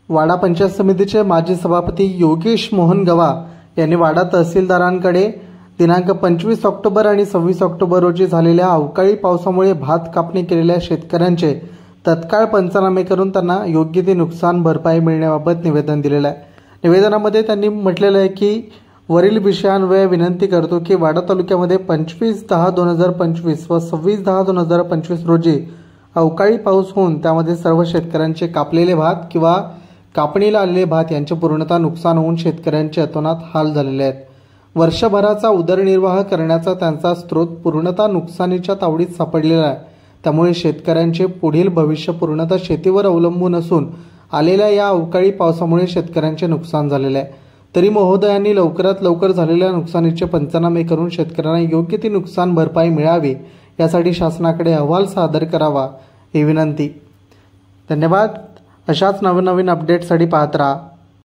वाडा पंचायत समितीचे माजी सभापती योगेश मोहन गवा यांनी वाडा तहसीलदारांकडे दिनांक 25 ऑक्टोबर आणि 26 ऑक्टोबर रोजी झालेल्या अवकाळी पावसामुळे भात कापणी केलेल्या शेतकऱ्यांचे तत्काळ पंचनामे करून त्यांना योग्य ती नुकसान भरपाई मिळण्याबाबत निवेदन दिलेलं आहे। निवेदनामध्ये त्यांनी म्हटलेलं आहे की वरील विषयांन्वये विनंती करतो की वाडा तालुक्यामध्ये 25/10/2025 व 26/10/2025 रोजी अवकाळी पाऊस होऊन त्यामध्ये सर्व शेतकऱ्यांचे कापलेले भात किंवा कापणीला आलेले भात यांचे पूर्णतः नुकसान होऊन शेतकऱ्यांचे अतोनात हाल झालेले आहेत। वर्षभराचा उदरनिर्वाह करण्याचा त्यांचा स्रोत पूर्णतः नुकसानीच्या तावडीत सापडलेला आहे। त्यामुळे शेतकऱ्यांचे पुढील भविष्य पूर्णतः शेतीवर अवलंबून असून आलेल्या या अवकाळी पावसामुळे शेतकऱ्यांचे नुकसान झालेले आहे। तरी महोदयांनी लवकरात लवकर झालेल्या नुकसानीचे पंचनामे करून शेतकऱ्यांना योग्य ती नुकसान भरपाई मिळावी यासाठी शासनाकडे अहवाल सादर करावा ही विनंती। धन्यवाद। अशाच नवीन अपडेट्ससाठी पाहत राहा